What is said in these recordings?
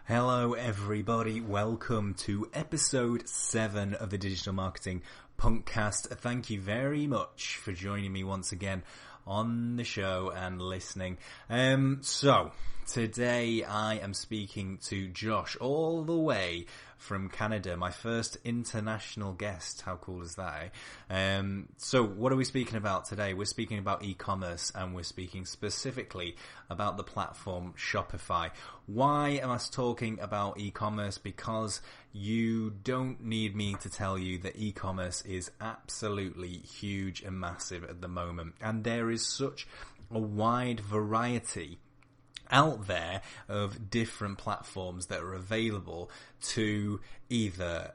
Hello everybody, welcome to episode 7 of the Digital Marketing Punkcast. Thank you very much for joining me once again on the show and listening. So today I am speaking to Josh all the way from Canada, my first international guest. How cool is that, eh? So what are we speaking about today? We're speaking about e-commerce, and we're speaking specifically about the platform Shopify. Why am I talking about e-commerce? Because you don't need me to tell you that e-commerce is absolutely huge and massive at the moment, and there is such a wide variety out there of different platforms that are available to either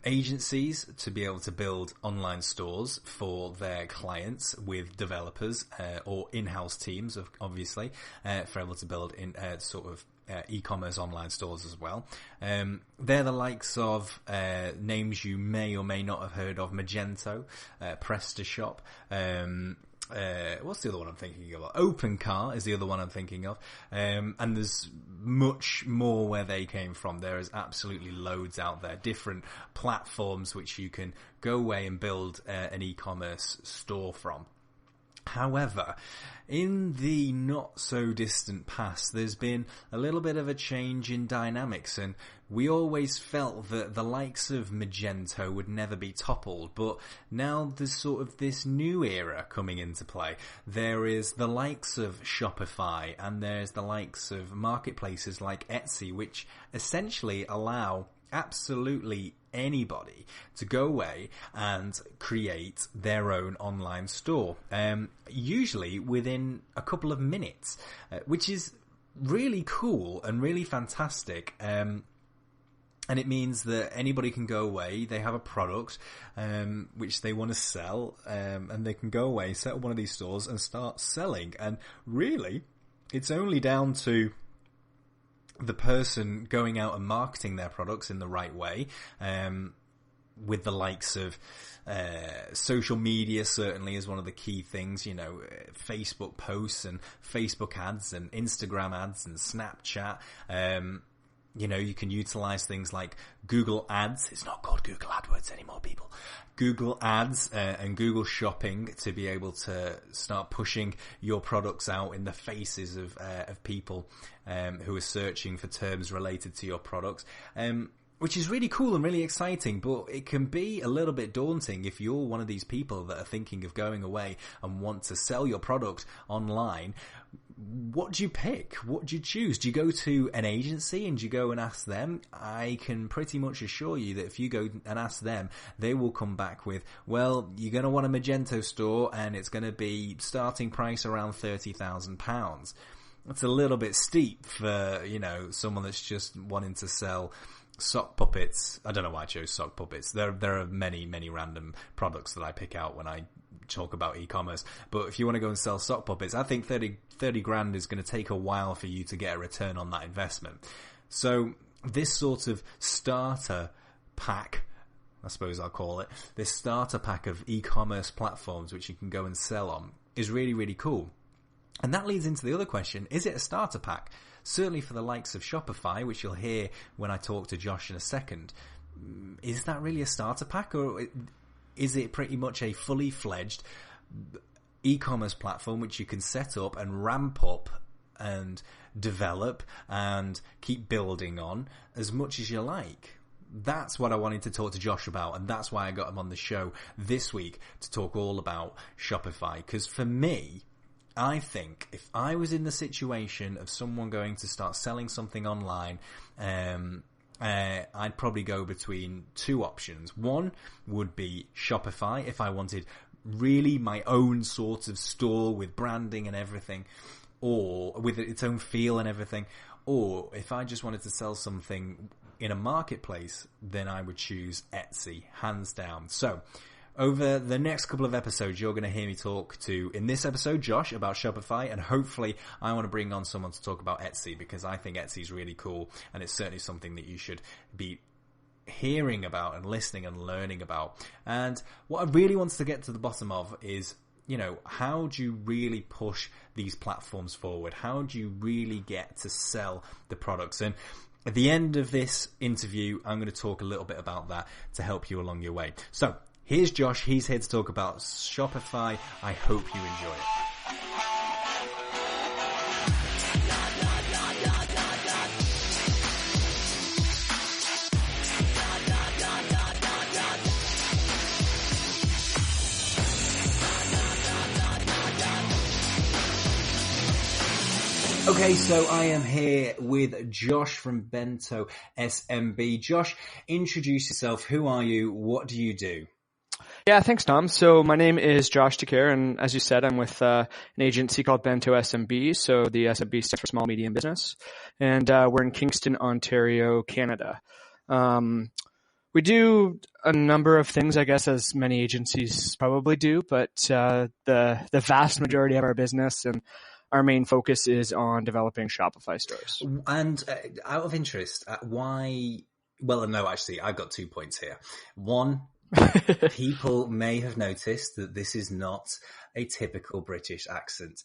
agencies to be able to build online stores for their clients with developers or in-house teams, obviously, for able to build in e-commerce online stores as well. They're the likes of names you may or may not have heard of: Magento, PrestaShop, what's the other one I'm thinking of? OpenCar is the other one I'm thinking of. And there's much more where they came from. There is absolutely loads out there, different platforms which you can go away and build an e-commerce store from. However, in the not so distant past, there's been a little bit of a change in dynamics, and we always felt that the likes of Magento would never be toppled, but now there's sort of this new era coming into play. There is the likes of Shopify, and there's the likes of marketplaces like Etsy, which essentially allow absolutely anybody to go away and create their own online store, usually within a couple of minutes, which is really cool and really fantastic. And it means that anybody can go away, they have a product which they want to sell, and they can go away, set up one of these stores and start selling. And really, it's only down to the person going out and marketing their products in the right way, with the likes of social media certainly is one of the key things, Facebook posts and Facebook ads and Instagram ads and Snapchat. You can utilize things like Google Ads. It's not called Google AdWords anymore, people. Google Ads and Google Shopping to be able to start pushing your products out in the faces of people who are searching for terms related to your products. Which is really cool and really exciting, but it can be a little bit daunting if you're one of these people that are thinking of going away and want to sell your product online. What do you pick? What do you choose? Do you go to an agency and do you go and ask them? I can pretty much assure you that if you go and ask them, they will come back with, well, you're going to want a Magento store and it's going to be starting price around £30,000. That's a little bit steep for, someone that's just wanting to sell sock puppets. I don't know why I chose sock puppets. There are many, many random products that I pick out when I talk about e-commerce. But if you want to go and sell sock puppets, I think 30 grand is going to take a while for you to get a return on that investment. So this sort of starter pack, I suppose I'll call it, this starter pack of e-commerce platforms which you can go and sell on is really, really cool. And that leads into the other question: is it a starter pack? Certainly for the likes of Shopify, which you'll hear when I talk to Josh in a second. Is that really a starter pack, or is it pretty much a fully fledged e-commerce platform which you can set up and ramp up and develop and keep building on as much as you like? That's what I wanted to talk to Josh about, and that's why I got him on the show this week to talk all about Shopify. Because for me, I think if I was in the situation of someone going to start selling something online, I'd probably go between two options. One would be Shopify, if I wanted really my own sort of store with branding and everything, or with its own feel and everything. Or if I just wanted to sell something in a marketplace, then I would choose Etsy, hands down. So over the next couple of episodes, you're going to hear me talk to, in this episode, Josh about Shopify, and hopefully I want to bring on someone to talk about Etsy, because I think Etsy is really cool, and it's certainly something that you should be hearing about and listening and learning about. And what I really want to get to the bottom of is, how do you really push these platforms forward? How do you really get to sell the products? And At the end of this interview, I'm going to talk a little bit about that to help you along your way. So here's Josh. He's here to talk about Shopify. I hope you enjoy it. Okay, so I am here with Josh from Bento SMB. Josh, introduce yourself. Who are you? What do you do? Yeah, thanks, Tom. So my name is Josh Decaire, and as you said, I'm with an agency called Bento SMB. So the SMB stands for Small Medium Business, and we're in Kingston, Ontario, Canada. We do a number of things, I guess, as many agencies probably do, but the vast majority of our business and our main focus is on developing Shopify stores. And out of interest, why? Well, no, actually, I've got 2 points here. One, people may have noticed that this is not a typical British accent.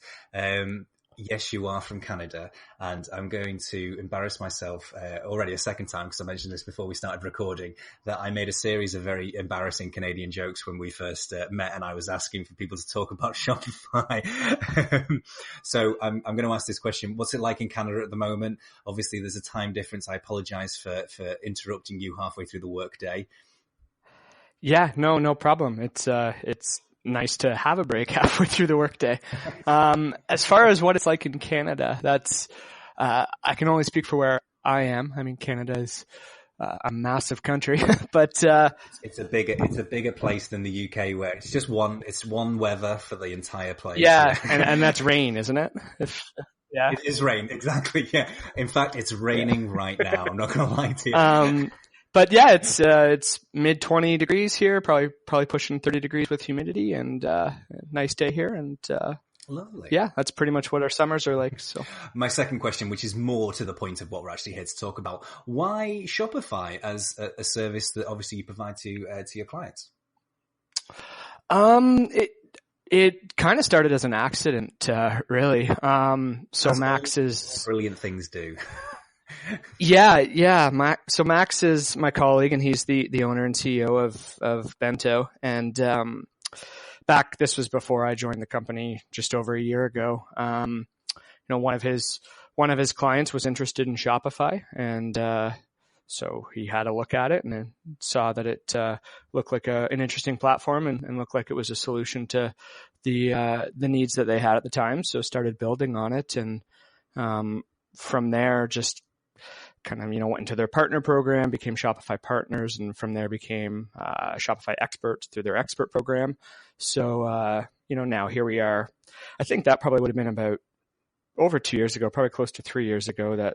Yes, you are from Canada, and I'm going to embarrass myself already a second time because I mentioned this before we started recording, that I made a series of very embarrassing Canadian jokes when we first met, and I was asking for people to talk about Shopify. So I'm going to ask this question. What's it like in Canada at the moment? Obviously, there's a time difference. I apologize for interrupting you halfway through the workday. Yeah, no problem. It's nice to have a break halfway through the workday. As far as what it's like in Canada, that's I can only speak for where I am. I mean, Canada is a massive country, but it's a bigger place than the UK, where it's one weather for the entire place. Yeah, and that's rain, isn't it? Yeah, it is rain, exactly. Yeah, in fact, it's raining right now. I'm not going to lie to you. But yeah, it's mid 20 degrees here, probably pushing 30 degrees with humidity, and nice day here, and lovely. Yeah, that's pretty much what our summers are like. So my second question, which is more to the point of what we're actually here to talk about, why Shopify as a service that obviously you provide to your clients? It kind of started as an accident, really. So that's Max is brilliant things do. Yeah. So Max is my colleague, and he's the owner and CEO of Bento. And this was before I joined the company just over a year ago. One of his clients was interested in Shopify, and so he had a look at it and then saw that it looked like an interesting platform and looked like it was a solution to the needs that they had at the time. So started building on it, and from there just kind of, went into their partner program, became Shopify partners, and from there became Shopify experts through their expert program. So, now here we are. I think that probably would have been about over 2 years ago, probably close to 3 years ago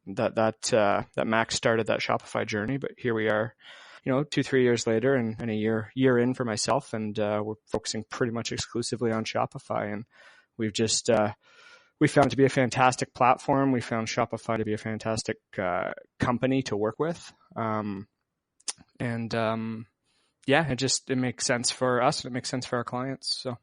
that Max started that Shopify journey. But here we are, 2-3 years later, and a year in for myself, and we're focusing pretty much exclusively on Shopify. And we've just we found it to be a fantastic platform. We found Shopify to be a fantastic company to work with. It makes sense for us, and it makes sense for our clients. So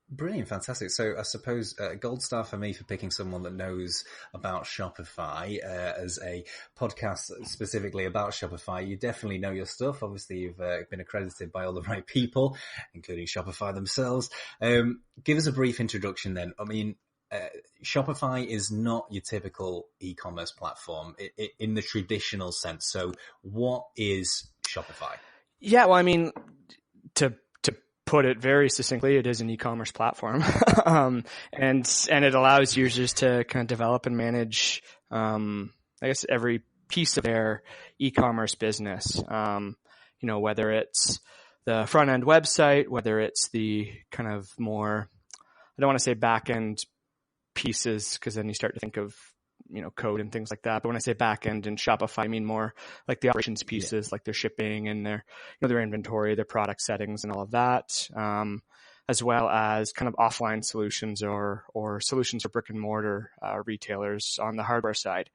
brilliant, fantastic. So I suppose gold star for me for picking someone that knows about Shopify as a podcast specifically about Shopify. You definitely know your stuff. Obviously, you've been accredited by all the right people, including Shopify themselves. Give us a brief introduction then. I mean, Shopify is not your typical e-commerce platform in the traditional sense. So what is Shopify? Yeah, well, I mean, to put it very succinctly, it is an e-commerce platform, and it allows users to kind of develop and manage, I guess, every piece of their e-commerce business. Whether it's the front end website, whether it's the kind of more, I don't want to say back end pieces, because then you start to think of code and things like that. But when I say back end in Shopify, I mean more like the operations pieces, like their shipping and their their inventory, their product settings, and all of that, as well as kind of offline solutions or solutions for brick and mortar retailers on the hardware side.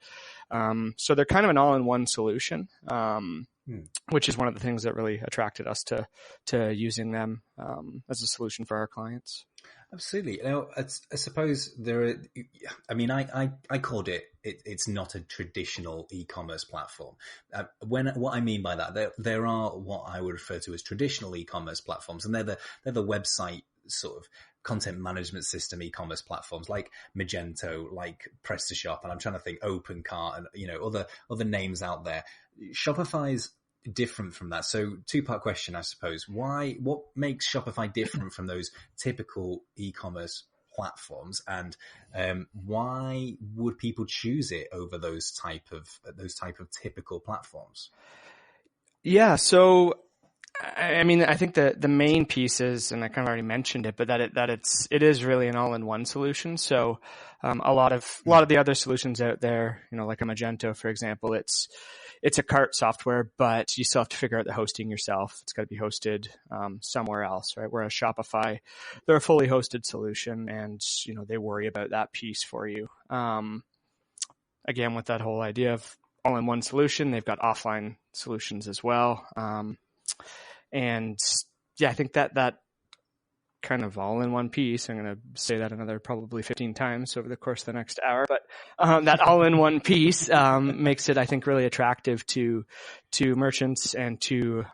So they're kind of an all-in-one solution, which is one of the things that really attracted us to using them as a solution for our clients. Absolutely. I suppose there are, I mean, I called it's not a traditional e-commerce platform. What I mean by that, there are what I would refer to as traditional e-commerce platforms, and they're the website sort of content management system e-commerce platforms like Magento, like PrestaShop, and I'm trying to think OpenCart and, other names out there. Shopify's different from that. So two-part question, I suppose. What makes Shopify different from those typical e-commerce platforms, and why would people choose it over those type of typical platforms? Yeah. So, I mean, I think the main piece is, and I kind of already mentioned it, but it is really an all-in-one solution. So, a lot of the other solutions out there, like a Magento, for example, it's a cart software, but you still have to figure out the hosting yourself. It's got to be hosted somewhere else, right? Whereas Shopify, they're a fully hosted solution, and they worry about that piece for you. Again, with that whole idea of all-in-one solution, they've got offline solutions as well. And yeah, I think that kind of all in one piece, I'm going to say that another probably 15 times over the course of the next hour, but that all in one piece makes it, I think, really attractive to merchants and to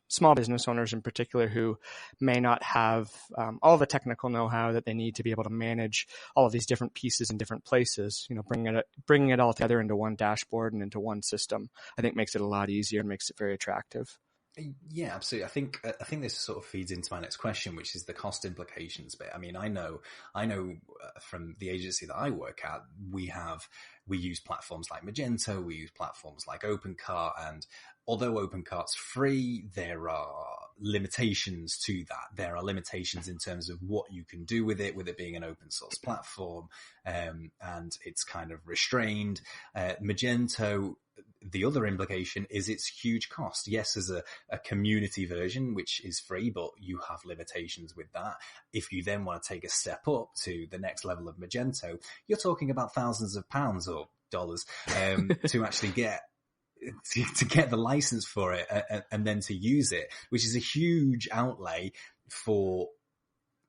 small business owners in particular who may not have all the technical know-how that they need to be able to manage all of these different pieces in different places. Bringing it all together into one dashboard and into one system, I think makes it a lot easier and makes it very attractive. Yeah, absolutely. I think this sort of feeds into my next question, which is the cost implications bit. I mean, I know from the agency that I work at, we use platforms like Magento, we use platforms like OpenCart, and although OpenCart's free, there are limitations to that. There are limitations in terms of what you can do with it being an open source platform, and it's kind of restrained. Magento, the other implication is its huge cost. Yes, there's a community version, which is free, but you have limitations with that. If you then want to take a step up to the next level of Magento, you're talking about thousands of pounds or dollars to actually get the license for it and then to use it, which is a huge outlay for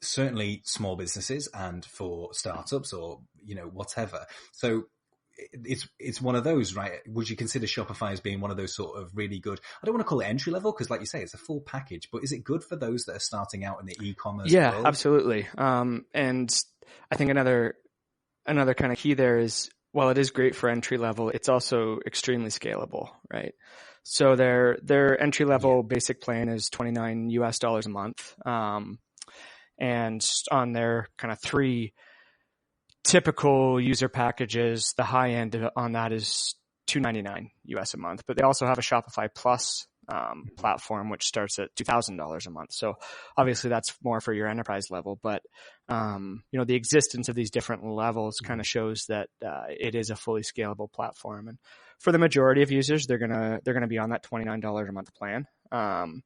certainly small businesses and for startups or, whatever. So it's one of those, right? Would you consider Shopify as being one of those sort of really good, I don't want to call it entry level because like you say, it's a full package, but is it good for those that are starting out in the e-commerce world? Absolutely. And I think another kind of key there is, while it is great for entry level, it's also extremely scalable, right? So their entry level basic plan is $29 a month. And on their kind of 3 typical user packages, the high end on that is $299 a month, but they also have a Shopify Plus platform, which starts at $2,000 a month. So obviously that's more for your enterprise level, but the existence of these different levels kind of shows that it is a fully scalable platform. And for the majority of users, they're gonna be on that $29 a month plan. And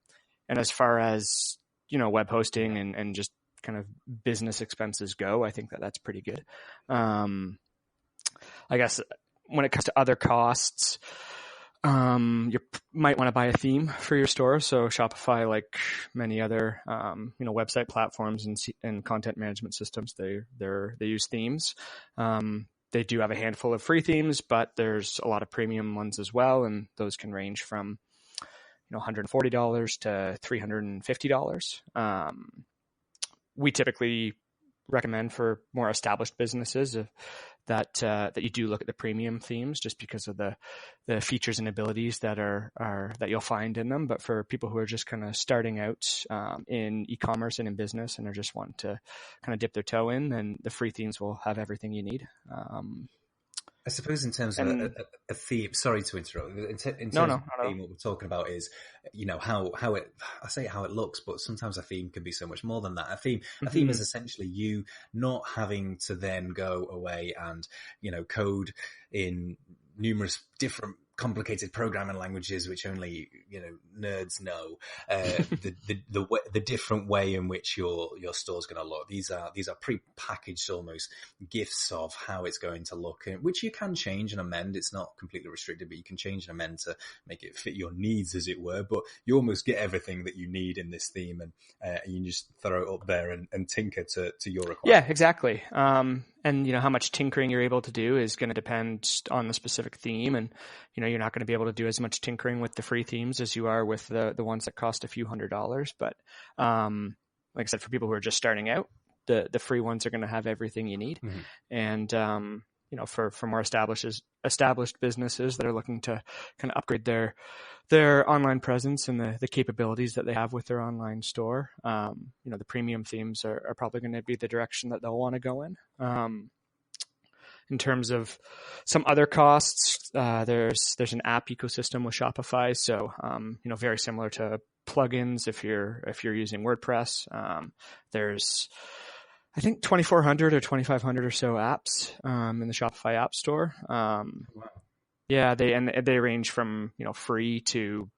as far as web hosting and just kind of business expenses go, I think that's pretty good. I guess when it comes to other costs, you might want to buy a theme for your store. So Shopify, like many other, website platforms and content management systems, they use themes. They do have a handful of free themes, but there's a lot of premium ones as well. And those can range from, $140 to $350. We typically recommend for more established businesses that you do look at the premium themes just because of the features and abilities that that you'll find in them. But for people who are just kind of starting out in e-commerce and in business and are just wanting to kind of dip their toe in, then the free themes will have everything you need. I suppose in terms of a theme, sorry to interrupt. In terms of theme, what we're talking about is, how it, I say how it looks, but sometimes a theme can be so much more than that. A theme is essentially you not having to then go away and, code in numerous different complicated programming languages which only nerds know, the different way in which your store's going to look. These are pre-packaged almost gifts of how it's going to look, which you can change and amend. It's not completely restricted, but you can change and amend to make it fit your needs, as it were. But you almost get everything that you need in this theme, and you just throw it up there and tinker to your requirements. Yeah, exactly. And how much tinkering you're able to do is going to depend on the specific theme. And, you're not going to be able to do as much tinkering with the free themes as you are with the ones that cost a few $100s. But, like I said, for people who are just starting out, the free ones are going to have everything you need. Mm-hmm. And, for more established businesses that are looking to kind of upgrade their online presence and the capabilities that they have with their online store, the premium themes are probably going to be the direction that they'll want to go in. In terms of some other costs, there's an app ecosystem with Shopify. So, very similar to plugins if you're using WordPress. There's, I think, 2,400 or 2,500 or so apps in the Shopify App Store. Wow. Yeah, they range from free to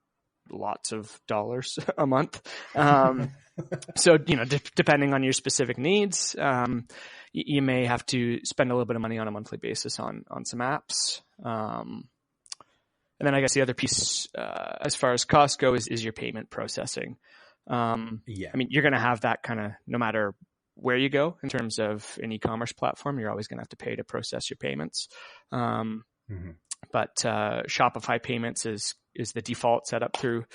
lots of dollars a month. So depending on your specific needs, you may have to spend a little bit of money on a monthly basis on some apps. And then I guess the other piece, as far as costs go, is your payment processing. I mean, you're going to have that kind of no matter where you go in terms of an e-commerce platform. You're always going to have to pay to process your payments. But Shopify Payments is the default setup through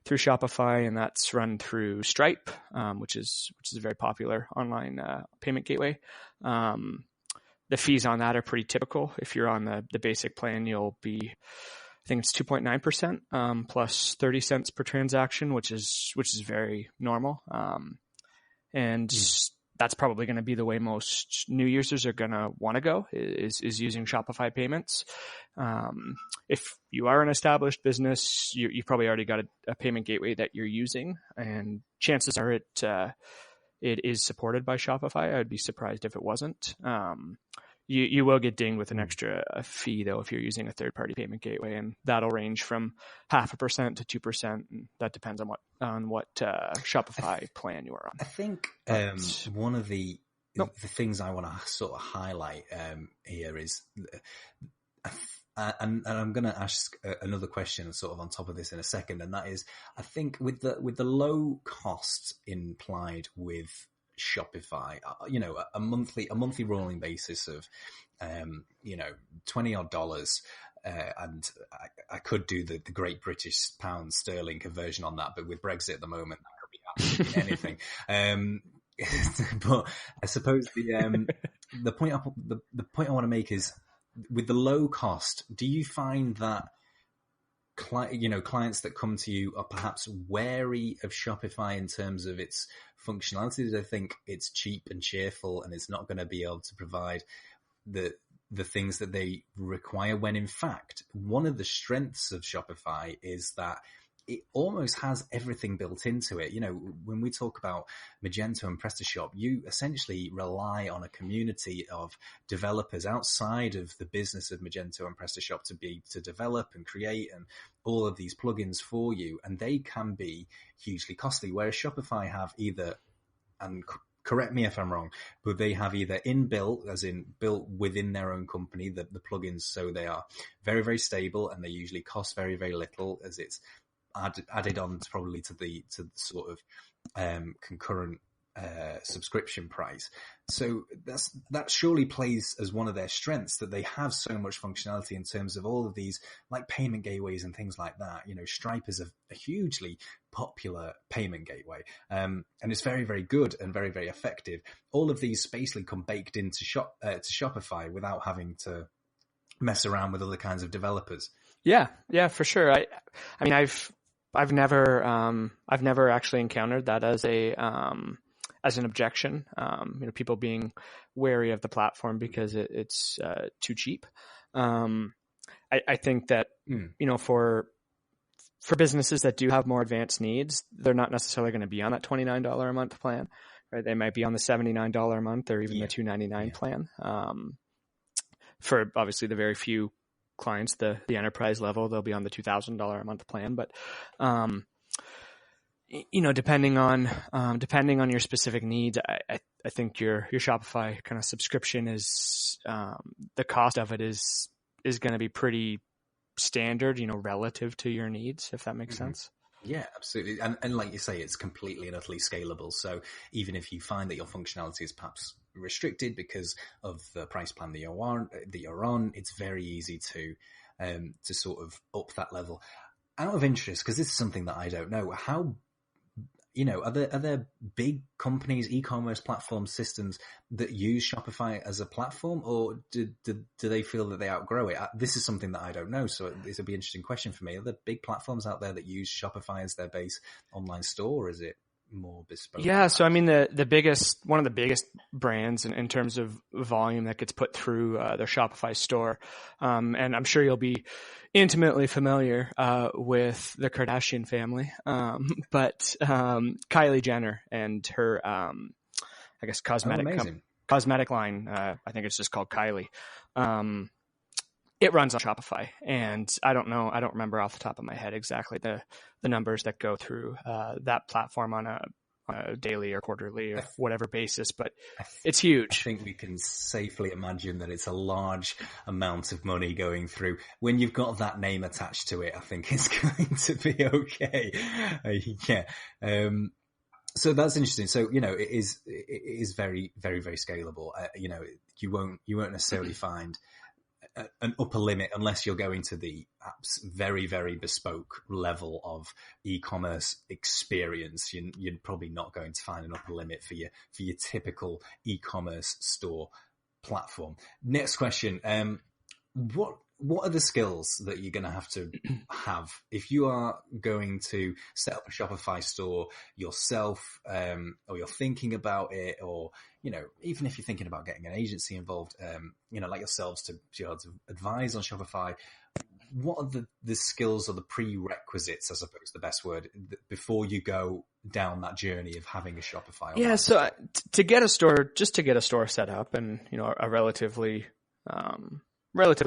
Shopify, and that's run through Stripe, which is a very popular online payment gateway. The fees on that are pretty typical. If you're on the basic plan, you'll be, I think it's 2.9% plus 30 cents per transaction, which is very normal. And that's probably going to be the way most new users are going to want to go is using Shopify Payments. If you are an established business, you've probably already got a payment gateway that you're using, and chances are it is supported by Shopify. I'd be surprised if it wasn't. You will get dinged with an extra fee though if you're using a third-party payment gateway, and that'll range from 0.5% to 2%. And that depends on what Shopify plan you are on. I think one of the things I want to sort of highlight here is, and I'm going to ask another question sort of on top of this in a second, and that is, I think with the low cost implied with Shopify, a monthly rolling basis of, $20 odd, and I could do the Great British Pound Sterling conversion on that, but with Brexit at the moment, that could be absolutely anything. But I suppose the point I want to make is, with the low cost, do you find that clients that come to you are perhaps wary of Shopify in terms of its functionality? Do they think it's cheap and cheerful and it's not going to be able to provide the things that they require, when in fact one of the strengths of Shopify is that it almost has everything built into it. When we talk about Magento and PrestaShop, you essentially rely on a community of developers outside of the business of Magento and PrestaShop to develop and create and all of these plugins for you, and they can be hugely costly. Whereas Shopify have either, and correct me if I'm wrong, but they have either inbuilt, as in built within their own company, the plugins, so they are very, very stable and they usually cost very, very little, as it's added on probably to the sort of concurrent subscription price. So that surely plays as one of their strengths, that they have so much functionality in terms of all of these like payment gateways and things like that. Stripe is a hugely popular payment gateway, and it's very, very good and very, very effective. All of these basically come baked into to Shopify without having to mess around with other kinds of developers. Yeah, for sure. I mean, I've never actually encountered that as an objection. People being wary of the platform because it's too cheap. I think that for businesses that do have more advanced needs, they're not necessarily going to be on that $29 a month plan, right? They might be on the $79 a month or even the $299 plan. For obviously the very few clients, the enterprise level, they'll be on the $2,000 a month plan. But depending on your specific needs, I think your Shopify kind of subscription is the cost of it is going to be pretty standard, relative to your needs, if that makes sense. Yeah, absolutely. And like you say, it's completely and utterly scalable. So even if you find that your functionality is perhaps restricted because of the price plan that you're on, it's very easy to sort of up that level. Out of interest, because this is something that I don't know, how, are there big companies, e-commerce platform systems that use Shopify as a platform, or do they feel that they outgrow it? This is something that I don't know, so this will be an interesting question for me. Are there big platforms out there that use Shopify as their base online store, or is it more bespoke? Yeah, so I mean, one of the biggest brands in terms of volume that gets put through their Shopify store, and I'm sure you'll be intimately familiar with the Kardashian family, but Kylie Jenner and her, I guess, cosmetic line. I think it's just called Kylie. It runs on Shopify, and I don't remember off the top of my head exactly the numbers that go through that platform on a daily or quarterly or whatever basis, but it's huge. I think we can safely imagine that it's a large amount of money going through. When you've got that name attached to it, I think it's going to be okay. So that's interesting. So, it is very, very, very scalable. You won't necessarily find an upper limit unless you're going to the very, very bespoke level of e-commerce experience. You're probably not going to find an upper limit for your typical e-commerce store platform. Next question. What are the skills that you're going to have if you are going to set up a Shopify store yourself, or you're thinking about it, or, even if you're thinking about getting an agency involved, like yourselves to be able to advise on Shopify, what are the skills or the prerequisites, I suppose the best word, before you go down that journey of having a Shopify? Yeah. So to get a store set up, and, a relatively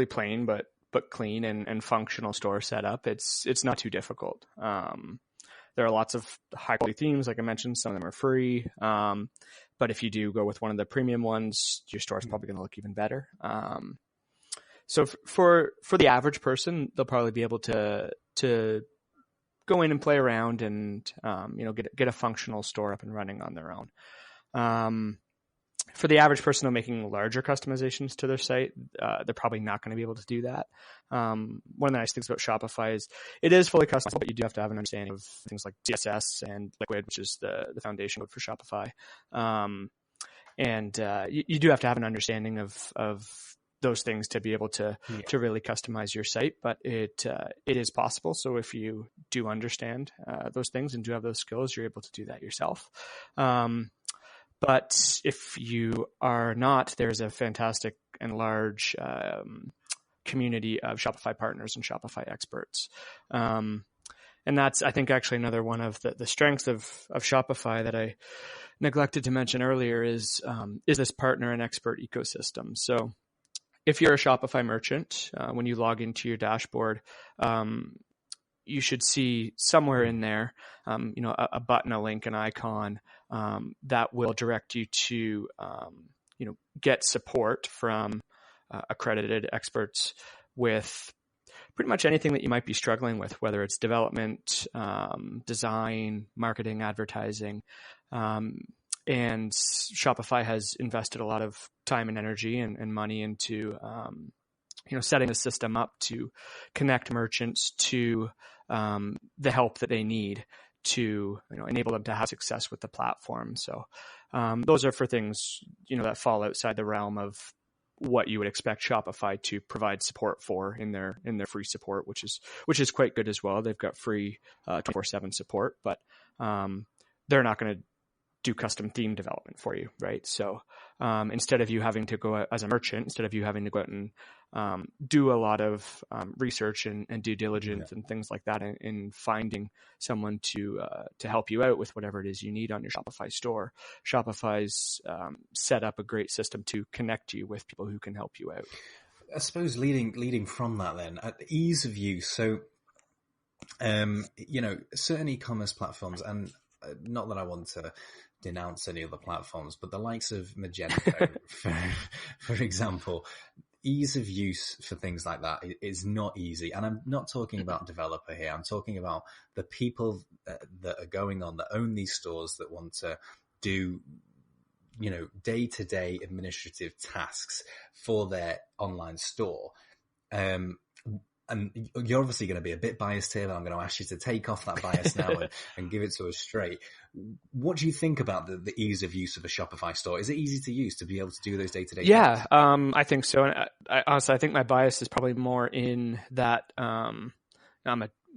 plain but clean and functional store setup, it's not too difficult. There are lots of high quality themes, like I mentioned. Some of them are free, but if you do go with one of the premium ones, your store is probably going to look even better. So for the average person, they'll probably be able to go in and play around and get a functional store up and running on their own. For the average person who's making larger customizations to their site, they're probably not going to be able to do that. One of the nice things about Shopify is it is fully customizable, but you do have to have an understanding of things like CSS and Liquid, which is the foundation code for Shopify. You do have to have an understanding of those things to be able to really customize your site, but it is possible. So if you do understand those things and do have those skills, you're able to do that yourself. But if you are not, there's a fantastic and large community of Shopify partners and Shopify experts. And that's, I think, actually another one of the strengths of Shopify that I neglected to mention earlier is this partner and expert ecosystem. So if you're a Shopify merchant, when you log into your dashboard, you should see somewhere in there, a button, a link, an icon that will direct you to, get support from accredited experts with pretty much anything that you might be struggling with, whether it's development, design, marketing, advertising. And Shopify has invested a lot of time and energy and money into, setting the system up to connect merchants to the help that they need to enable them to have success with the platform. So those are for things that fall outside the realm of what you would expect Shopify to provide support for in their free support, which is quite good as well. They've got free 24/7 support, but they're not going to do custom theme development for you, right? So instead of you having to go out as a merchant, instead of you having to go out and do a lot of research and due diligence and things like that in finding someone to help you out with whatever it is you need on your Shopify store, Shopify's set up a great system to connect you with people who can help you out. I suppose leading from that then, at the ease of use. So, certain e-commerce platforms, and not that I want to denounce any other platforms, but the likes of Magento, for example, ease of use for things like that is not easy. And I'm not talking about developer here. I'm talking about the people that are going on, that own these stores, that want to do, day-to-day administrative tasks for their online store. And you're obviously going to be a bit biased here, but I'm going to ask you to take off that bias now and give it to us straight. What do you think about the ease of use of a Shopify store? Is it easy to use to be able to do those day-to-day Yeah, tasks? I think so. And honestly, I think my bias is probably more in that I'm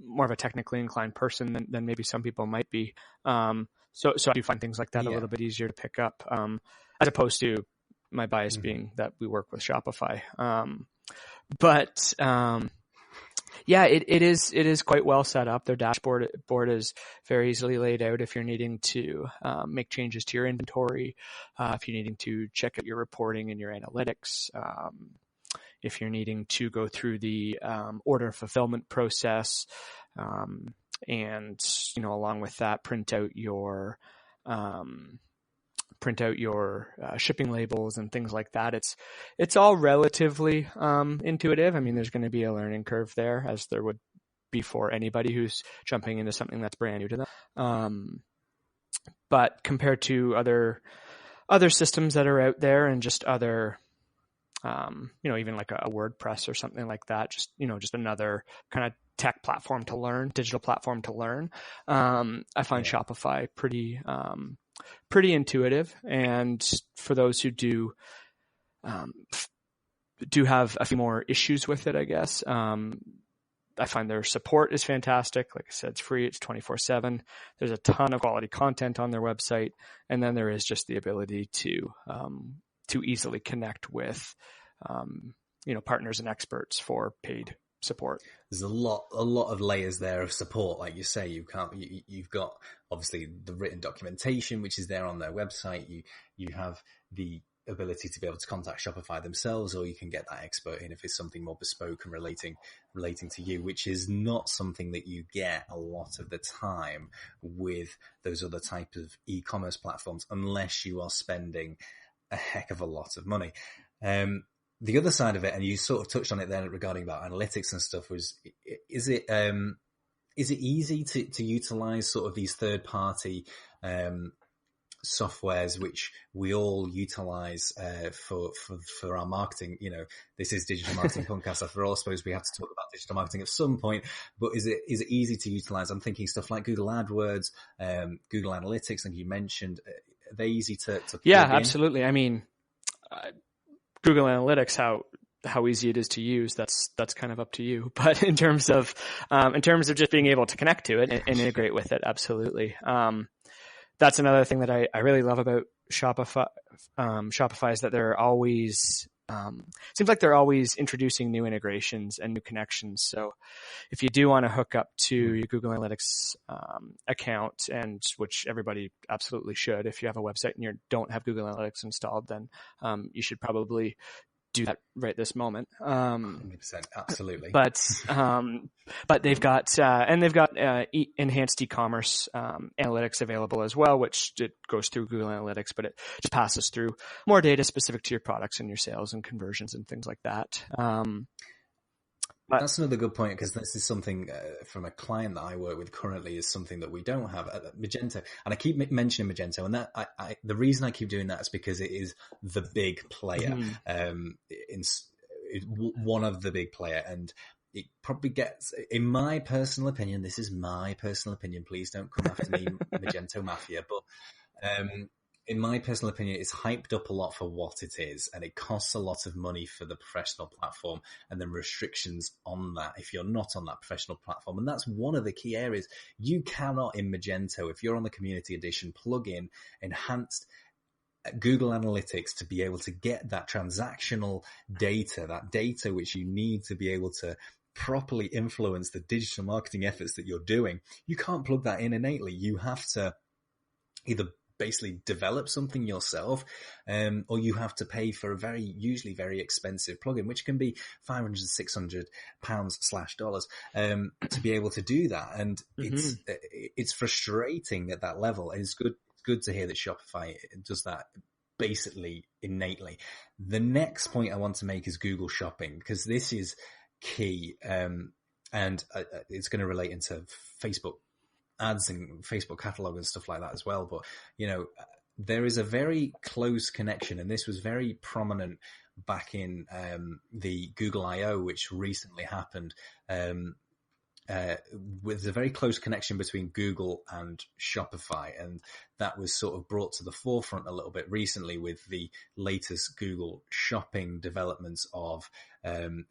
more of a technically inclined person than maybe some people might be. So I do find things like that a little bit easier to pick up, as opposed to my bias being that we work with Shopify. Yeah, it is quite well set up. Their dashboard is very easily laid out if you're needing to make changes to your inventory, if you're needing to check out your reporting and your analytics, if you're needing to go through the order fulfillment process, and along with that, print out your shipping labels and things like that. It's all relatively intuitive. I mean, there's going to be a learning curve there, as there would be for anybody who's jumping into something that's brand new to them. But compared to other systems that are out there, and just other, even like a WordPress or something like that, just another kind of tech platform to learn, digital platform to learn. I find Shopify pretty intuitive, and for those who do have a few more issues with it, I guess, I find their support is fantastic. Like I said, it's free. It's 24/7. There's a ton of quality content on their website, and then there is just the ability to easily connect with partners and experts for paid support. There's a lot of layers there of support. Like you say, you've got obviously the written documentation, which is there on their website. You have the ability to be able to contact Shopify themselves, or you can get that expert in if it's something more bespoke and relating to you, which is not something that you get a lot of the time with those other types of e-commerce platforms, unless you are spending a heck of a lot of money. The other side of it, and you sort of touched on it then regarding about analytics and stuff, was is it easy to utilize sort of these third party softwares, which we all utilize for our marketing? This is Digital Marketing Podcast. After all, I suppose we have to talk about digital marketing at some point. But is it easy to utilize? I'm thinking stuff like Google AdWords, Google Analytics, like you mentioned. Are they easy to Yeah, plug in? Absolutely. I mean, Google Analytics, how easy it is to use, that's kind of up to you. But in terms of just being able to connect to it and integrate with it, absolutely. That's another thing that I really love about Shopify. Shopify is that they're always seems like they're always introducing new integrations and new connections. So if you do want to hook up to your Google Analytics account, and which everybody absolutely should, if you have a website and you don't have Google Analytics installed, then you should probably do that right this moment. 100%, absolutely. But they've got enhanced e-commerce analytics available as well, which it goes through Google Analytics, but it just passes through more data specific to your products and your sales and conversions and things like that. That's another good point, because this is something from a client that I work with currently, is something that we don't have at Magento. And I keep mentioning Magento, and that the reason I keep doing that is because it is the big player, one of the big player, and it probably gets, in my personal opinion, this is my personal opinion, please don't come after me, Magento Mafia, but in my personal opinion, it's hyped up a lot for what it is, and it costs a lot of money for the professional platform, and then restrictions on that if you're not on that professional platform. And that's one of the key areas. You cannot, in Magento, if you're on the community edition, plug in enhanced Google Analytics to be able to get that transactional data, that data which you need to be able to properly influence the digital marketing efforts that you're doing. You can't plug that in innately. You have to either basically develop something yourself, or you have to pay for a usually very expensive plugin, which can be £500, £600 / dollars, to be able to do that. And it's frustrating at that level. And it's good to hear that Shopify does that basically innately. The next point I want to make is Google Shopping, because this is key, and it's going to relate into Facebook ads and Facebook catalog and stuff like that as well. But, there is a very close connection, and this was very prominent back in the Google I/O, which recently happened. With a very close connection between Google and Shopify, and that was sort of brought to the forefront a little bit recently with the latest Google Shopping developments of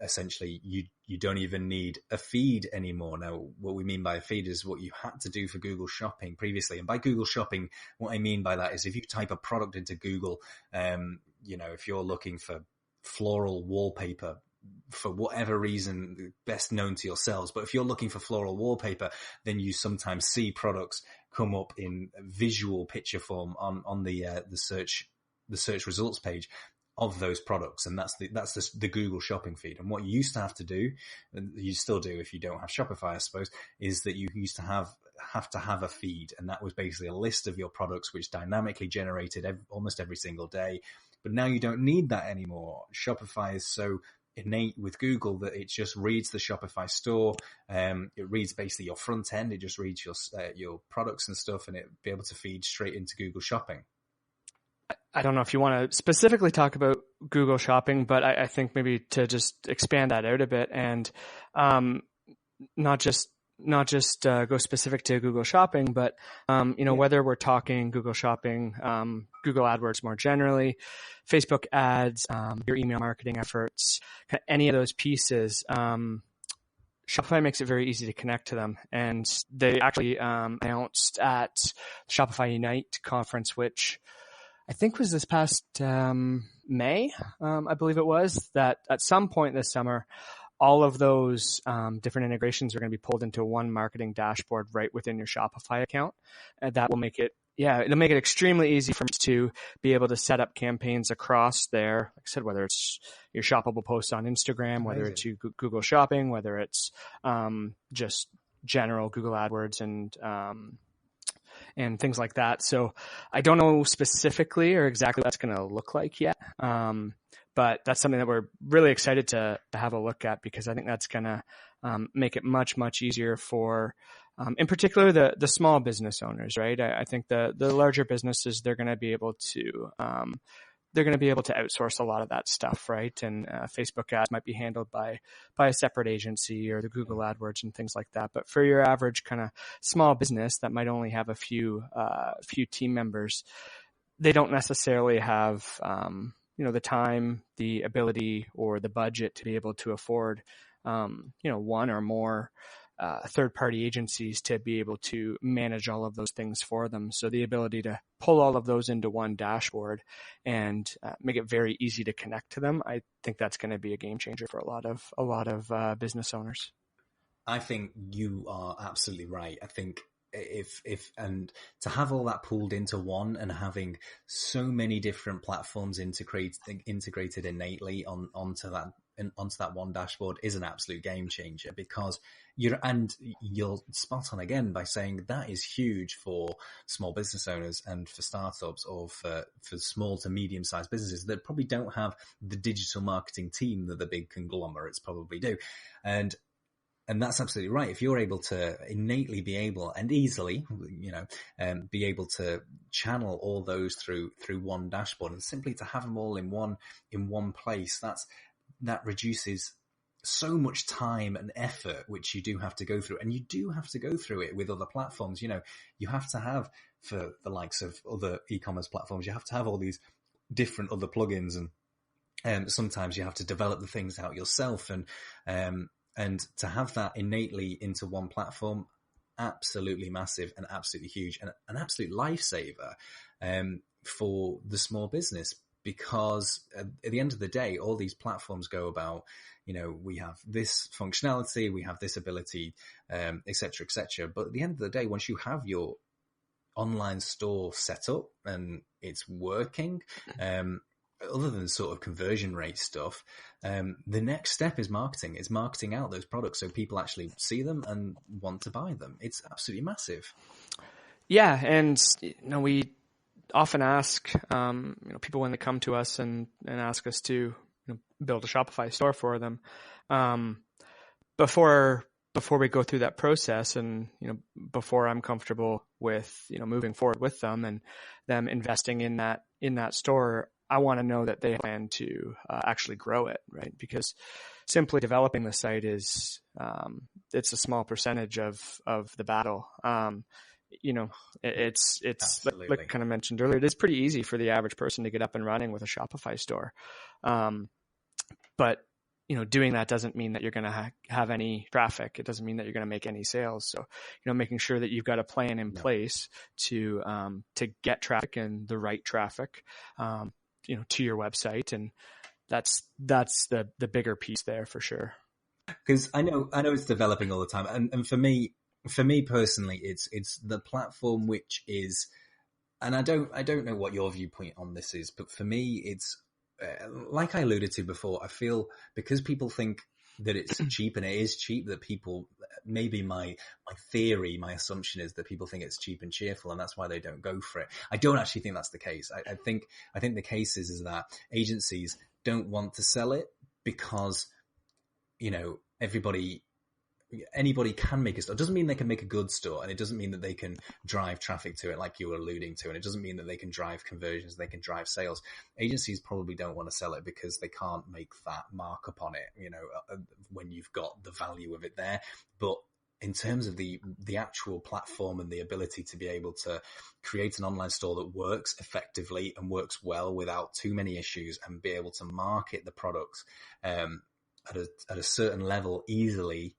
essentially you don't even need a feed anymore. Now, what we mean by a feed is what you had to do for Google Shopping previously. And by Google Shopping, what I mean by that is if you type a product into Google, if you're looking for floral wallpaper, for whatever reason best known to yourselves, but if you're looking for floral wallpaper, then you sometimes see products come up in visual picture form on the search results page of those products, and that's the Google Shopping feed. And what you used to have to do, and you still do if you don't have Shopify, I suppose, is that you used to have to have a feed, and that was basically a list of your products which dynamically generated almost every single day. But now you don't need that anymore. Shopify is so innate with Google that it just reads the Shopify store. It reads basically your front end. It just reads your products and stuff, and it'll be able to feed straight into Google Shopping. I don't know if you want to specifically talk about Google Shopping, but I think maybe to just expand that out a bit and not just go specific to Google Shopping, but whether we're talking Google Shopping, Google AdWords more generally, Facebook ads, your email marketing efforts, any of those pieces, Shopify makes it very easy to connect to them. And they actually announced at Shopify Unite conference, which I think was this past May, I believe it was, that at some point this summer, all of those different integrations are going to be pulled into one marketing dashboard right within your Shopify account. And that will make it, it'll make it extremely easy for me to be able to set up campaigns across there. Like I said, whether it's your shoppable posts on Instagram, whether it's your Google Shopping, whether it's just general Google AdWords and things like that. So I don't know specifically or exactly what that's going to look like yet. But that's something that we're really excited to have a look at, because I think that's going to make it much, much easier for, in particular, the small business owners, right? I think the larger businesses, they're going to be able to outsource a lot of that stuff, right? And Facebook ads might be handled by a separate agency, or the Google AdWords and things like that. But for your average kind of small business that might only have a few team members, they don't necessarily have the time, the ability, or the budget to be able to afford, one or more third-party agencies to be able to manage all of those things for them. So the ability to pull all of those into one dashboard and make it very easy to connect to them, I think that's going to be a game changer for a lot of business owners. I think you are absolutely right. I think if to have all that pulled into one, and having so many different platforms integrated innately onto that one dashboard is an absolute game changer, because you're spot on again by saying that is huge for small business owners and for startups, or for small to medium sized businesses that probably don't have the digital marketing team that the big conglomerates probably do. And that's absolutely right. If you're able to innately be able and easily, be able to channel all those through one dashboard, and simply to have them all in one place, that reduces so much time and effort which you do have to go through. And you do have to go through it with other platforms. You have to have, for the likes of other e-commerce platforms, you have to have all these different other plugins, and sometimes you have to develop the things out yourself, and to have that innately into one platform, absolutely massive and absolutely huge, and an absolute lifesaver for the small business. Because at the end of the day, all these platforms go about, we have this functionality, we have this ability, et cetera, et cetera. But at the end of the day, once you have your online store set up and it's working, other than sort of conversion rate stuff, the next step is marketing. It's marketing out those products so people actually see them and want to buy them. It's absolutely massive. Yeah, and we often ask people when they come to us and ask us to build a Shopify store for them, before we go through that process, and before I'm comfortable with moving forward with them and them investing in that store, I want to know that they plan to actually grow it, right? Because simply developing the site is it's a small percentage of the battle. It's like I kind of mentioned earlier, it is pretty easy for the average person to get up and running with a Shopify store. But doing that doesn't mean that you're going to have any traffic. It doesn't mean that you're going to make any sales. So, making sure that you've got a plan in place to get traffic and the right traffic, to your website. And that's the bigger piece there for sure. Because I know it's developing all the time. And for me personally, it's the platform which is, and I don't know what your viewpoint on this is, but for me, it's like I alluded to before. I feel because people think that it's cheap, and it is cheap, that people, maybe my theory, my assumption is that people think it's cheap and cheerful, and that's why they don't go for it. I don't actually think that's the case. I think the case is that agencies don't want to sell it because, anybody can make a store. It doesn't mean they can make a good store, and it doesn't mean that they can drive traffic to it like you were alluding to, and it doesn't mean that they can drive conversions, they can drive sales. Agencies probably don't want to sell it because they can't make that markup on it, when you've got the value of it there. But in terms of the actual platform and the ability to be able to create an online store that works effectively and works well without too many issues, and be able to market the products at a certain level easily,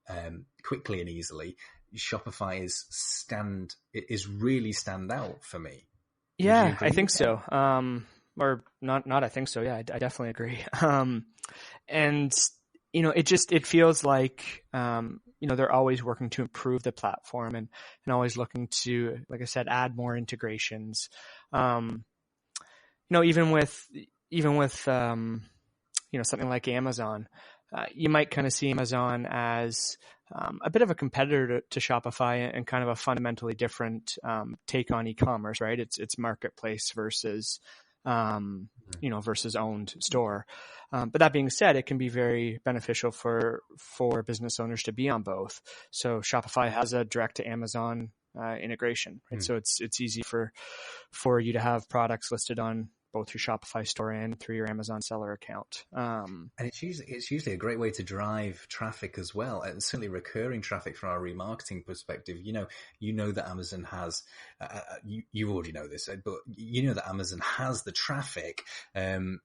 quickly and easily, Shopify is really stand out for me. Yeah, I think so. Or not I think so. Yeah, I definitely agree. And it feels like they're always working to improve the platform and always looking to, like I said, add more integrations. Even with something like Amazon. You might kind of see Amazon as a bit of a competitor to Shopify, and kind of a fundamentally different take on e-commerce, right? It's marketplace versus versus owned store. But that being said, it can be very beneficial for business owners to be on both. So Shopify has a direct to Amazon integration, right? So it's easy for you to have products listed on both your Shopify store and through your Amazon seller account. And it's usually a great way to drive traffic as well, and certainly recurring traffic from our remarketing perspective. That Amazon has, you already know this, but that Amazon has the traffic, and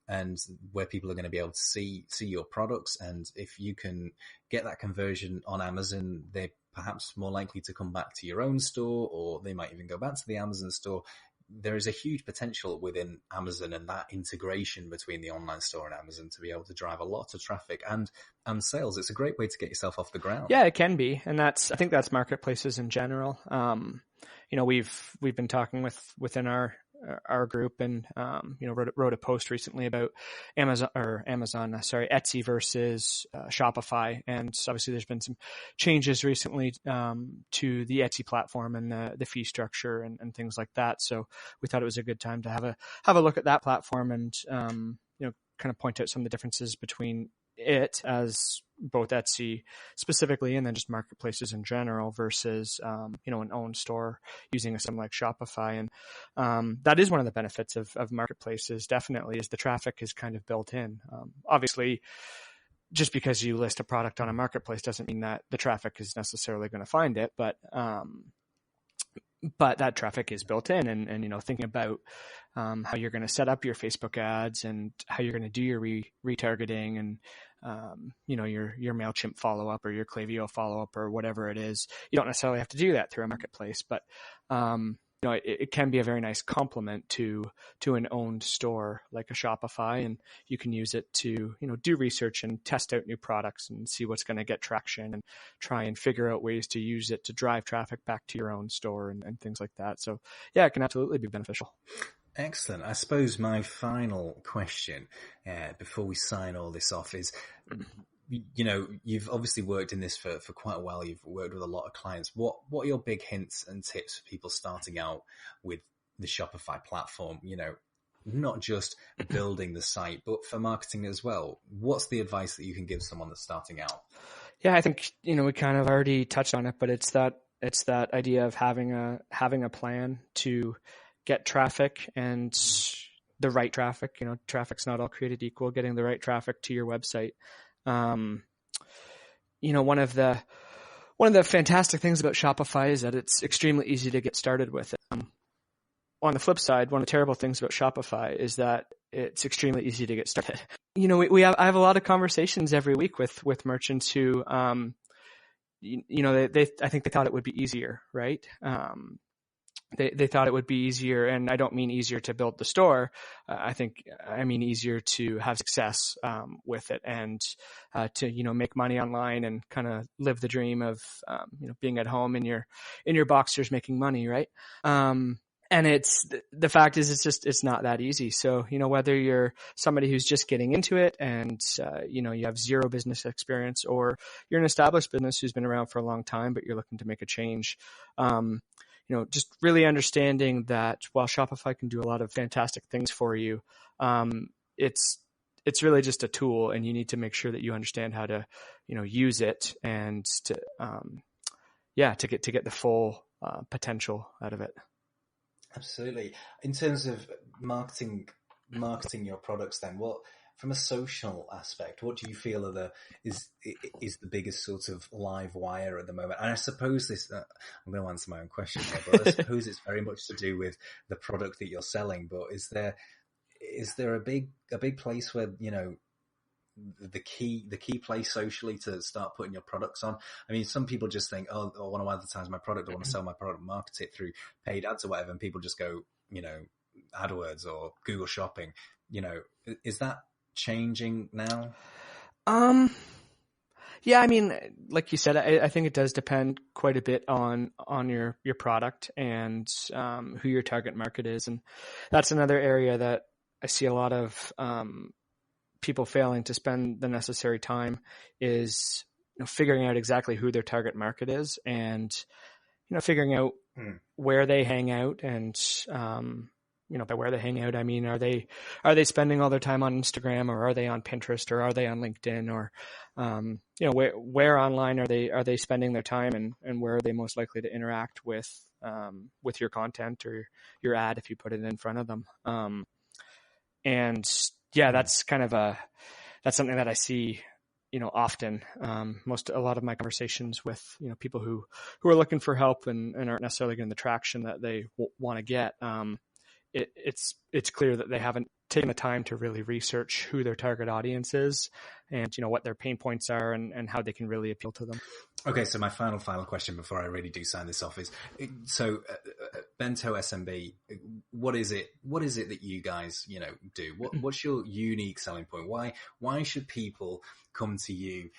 where people are going to be able to see your products. And if you can get that conversion on Amazon, they're perhaps more likely to come back to your own store, or they might even go back to the Amazon store. There is a huge potential within Amazon and that integration between the online store and Amazon to be able to drive a lot of traffic and sales. It's a great way to get yourself off the ground. Yeah, it can be. And I think that's marketplaces in general. We've been talking within our group, and wrote a post recently about Etsy versus Shopify, and obviously there's been some changes recently to the Etsy platform and the fee structure and things like that. So we thought it was a good time to have a look at that platform and kind of point out some of the differences between it as both Etsy specifically and then just marketplaces in general versus an own store using a system like Shopify. And that is one of the benefits of marketplaces, definitely, is the traffic is kind of built in. Obviously, just because you list a product on a marketplace doesn't mean that the traffic is necessarily going to find it, but that traffic is built in, and thinking about how you're going to set up your Facebook ads and how you're going to do your retargeting and your MailChimp follow-up or your Klaviyo follow-up or whatever it is. You don't necessarily have to do that through a marketplace, but it can be a very nice complement to an owned store like a Shopify, and you can use it to, do research and test out new products and see what's going to get traction and try and figure out ways to use it to drive traffic back to your own store and things like that. So yeah, it can absolutely be beneficial. Excellent. I suppose my final question before we sign all this off is, you've obviously worked in this for quite a while. You've worked with a lot of clients. What are your big hints and tips for people starting out with the Shopify platform? Not just building the site, but for marketing as well. What's the advice that you can give someone that's starting out? Yeah, I think, we kind of already touched on it, but it's that idea of having a plan to get traffic, and the right traffic. Traffic's not all created equal. Getting the right traffic to your website. One of the fantastic things about Shopify is that it's extremely easy to get started with it. On the flip side, one of the terrible things about Shopify is that it's extremely easy to get started. I have a lot of conversations every week with merchants who, I think they thought it would be easier, right? They thought it would be easier, and I don't mean easier to build the store. I mean easier to have success with it, and to make money online and kind of live the dream of being at home in your boxers making money, right? And the fact is, it's not that easy. So, whether you're somebody who's just getting into it and, you have zero business experience, or you're an established business who's been around for a long time, but you're looking to make a change, just really understanding that while Shopify can do a lot of fantastic things for you, it's really just a tool, and you need to make sure that you understand how to, use it, and to get the full potential out of it. Absolutely. In terms of marketing your products, then from a social aspect, what do you feel is the biggest sort of live wire at the moment? And I suppose this, I'm going to answer my own question here, but I suppose it's very much to do with the product that you're selling. But is there a big place where, the key place socially to start putting your products on? I mean, some people just think, oh, I want to advertise my product, I want to sell my product, market it through paid ads or whatever, and people just go, AdWords or Google Shopping. Is that changing now? Yeah, I mean, like you said, I think it does depend quite a bit on your product and who your target market is, and that's another area that I see a lot of people failing to spend the necessary time is figuring out exactly who their target market is, and figuring out where they hang out, and by where they hang out, I mean, are they spending all their time on Instagram, or are they on Pinterest, or are they on LinkedIn, or where online are they spending their time, and where are they most likely to interact with your content or your ad if you put it in front of them. And yeah, that's something that I see, often. A lot of my conversations with, people who are looking for help and aren't necessarily getting the traction that they want to get. It's clear that they haven't taken the time to really research who their target audience is, and what their pain points are, and how they can really appeal to them. Okay, so my final question before I really do sign this off is, so Bento SMB, what is it that you guys do? What's your unique selling point? Why should people come to you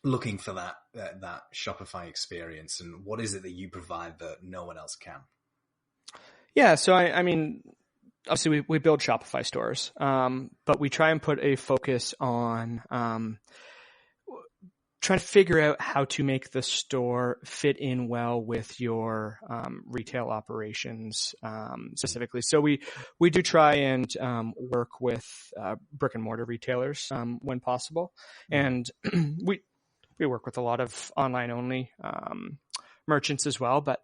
looking for that Shopify experience, and what is it that you provide that no one else can? Yeah, so I mean, obviously we build Shopify stores, but we try and put a focus on trying to figure out how to make the store fit in well with your retail operations specifically. So we do try and work with brick and mortar retailers when possible, and we work with a lot of online only merchants as well, but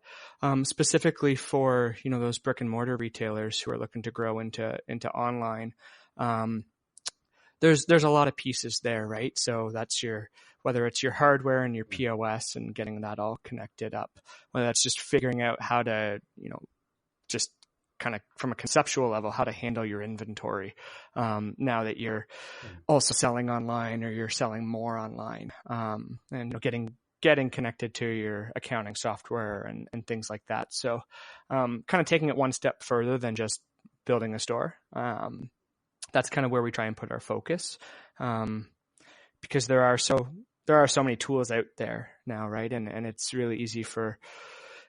specifically for those brick and mortar retailers who are looking to grow into online, there's a lot of pieces there, right? So that's whether it's your hardware and your POS and getting that all connected up, whether that's just figuring out how to just kind of from a conceptual level how to handle your inventory now that you're also selling online, or you're selling more online, and getting getting connected to your accounting software and things like that. So kind of taking it one step further than just building a store. That's kind of where we try and put our focus, because there are so many tools out there now, right? And it's really easy for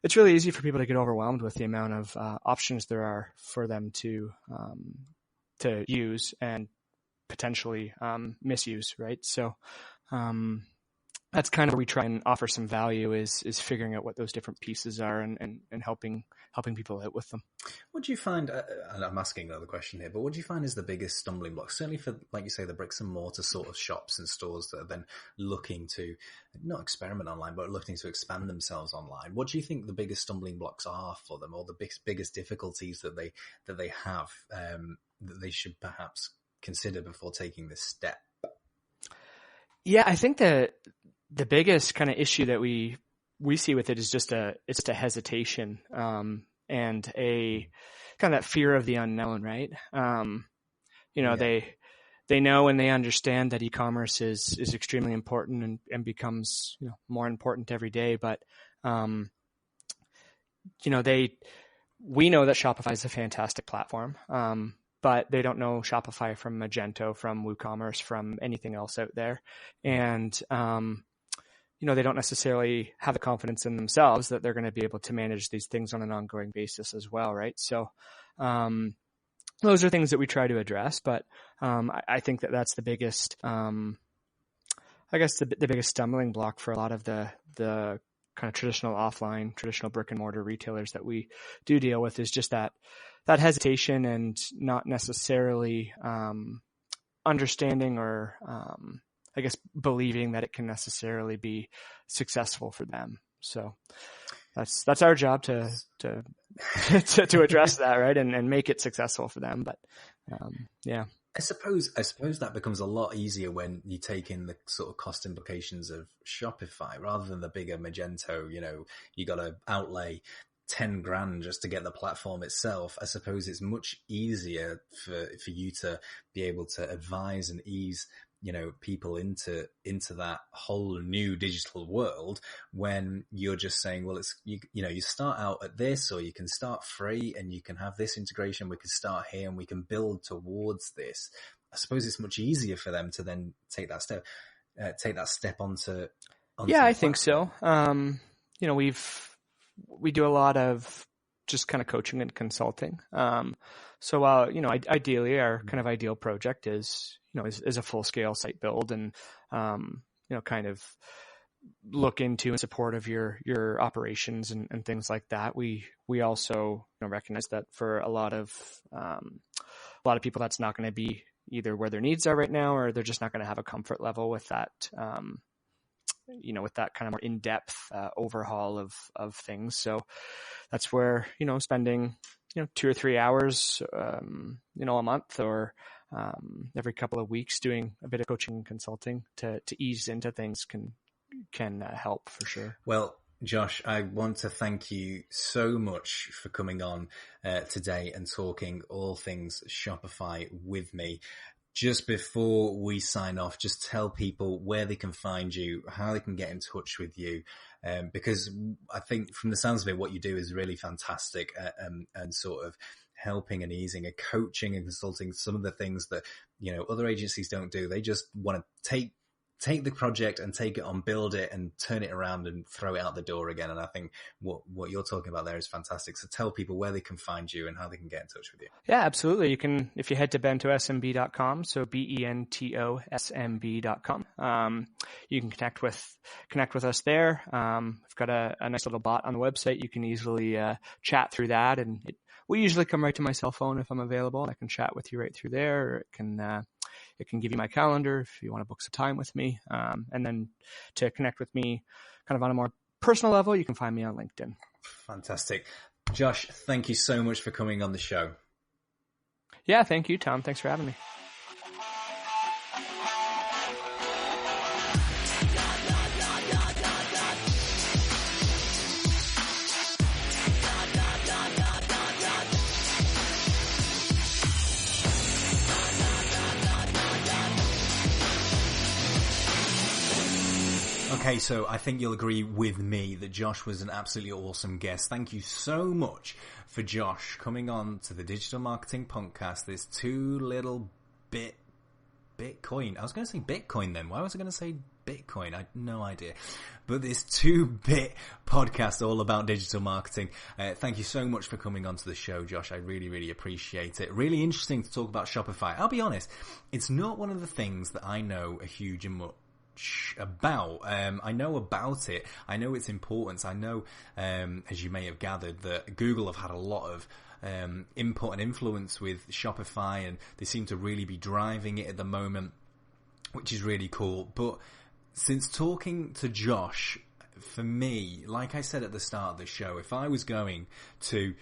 people to get overwhelmed with the amount of options there are for them to use and potentially misuse, right? So that's kind of where we try and offer some value is figuring out what those different pieces are and helping people out with them. What do you find, and I'm asking another question here, but what do you find is the biggest stumbling block, certainly for, like you say, the bricks and mortar sort of shops and stores that are then looking to not experiment online, but looking to expand themselves online? What do you think the biggest stumbling blocks are for them, or the biggest difficulties that they have that they should perhaps consider before taking this step? Yeah, I think that the biggest kind of issue that we see with it is just a hesitation, and a kind of that fear of the unknown, right? They know and they understand that e-commerce is extremely important and becomes, more important every day. But, we know that Shopify is a fantastic platform. But they don't know Shopify from Magento, from WooCommerce, from anything else out there. And, they don't necessarily have the confidence in themselves that they're going to be able to manage these things on an ongoing basis as well, right? So those are things that we try to address. But I think that that's the biggest, the biggest stumbling block for a lot of the kind of traditional brick and mortar retailers that we do deal with, is just that hesitation and not necessarily understanding or believing that it can necessarily be successful for them. So that's our job to address that, right, and make it successful for them. But yeah. I suppose that becomes a lot easier when you take in the sort of cost implications of Shopify rather than the bigger Magento. You got to outlay 10 grand just to get the platform itself. I suppose it's much easier for you to be able to advise and ease people into that whole new digital world when you're just saying, well, it's you start out at this, or you can start free and you can have this integration. We can start here and we can build towards this. I suppose it's much easier for them to then take that step onto yeah, I think so. We do a lot of just kind of coaching and consulting. So while, ideally our kind of ideal project is a full scale site build and, kind of look into in support of your operations and things like that. We also recognize that for a lot of people, that's not going to be either where their needs are right now, or they're just not going to have a comfort level with that, with that kind of more in-depth overhaul of things. So that's where, spending, 2 or 3 hours, a month or every couple of weeks doing a bit of coaching and consulting to ease into things can help for sure. Well, Josh, I want to thank you so much for coming on today and talking all things Shopify with me. Just before we sign off, just tell people where they can find you, how they can get in touch with you, because I think from the sounds of it, what you do is really fantastic and sort of helping and easing and coaching and consulting some of the things that, other agencies don't do. They just want to take the project and take it on, build it and turn it around and throw it out the door again. And I think what you're talking about there is fantastic. So tell people where they can find you and how they can get in touch with you. Yeah, absolutely. You can, if you head to bentosmb.com, so bentosmb.com, you can connect with us there. We've got a nice little bot on the website. You can easily chat through that, and we usually come right to my cell phone if I'm available. I can chat with you right through there, or it can give you my calendar if you want to book some time with me. And then to connect with me kind of on a more personal level, you can find me on LinkedIn. Fantastic. Josh, thank you so much for coming on the show. Yeah, thank you, Tom. Thanks for having me. Okay, so I think you'll agree with me that Josh was an absolutely awesome guest. Thank you so much for Josh coming on to the Digital Marketing Podcast. This two little Bitcoin. I was going to say Bitcoin then. Why was I going to say Bitcoin? I had no idea. But this 2-bit podcast all about digital marketing. Thank you so much for coming onto the show, Josh. I really, really appreciate it. Really interesting to talk about Shopify. I'll be honest, it's not one of the things that I know a huge amount about. I know about it. I know its importance. I know, as you may have gathered, that Google have had a lot of input and influence with Shopify, and they seem to really be driving it at the moment, which is really cool. But since talking to Josh, for me, like I said at the start of the show, if I was going to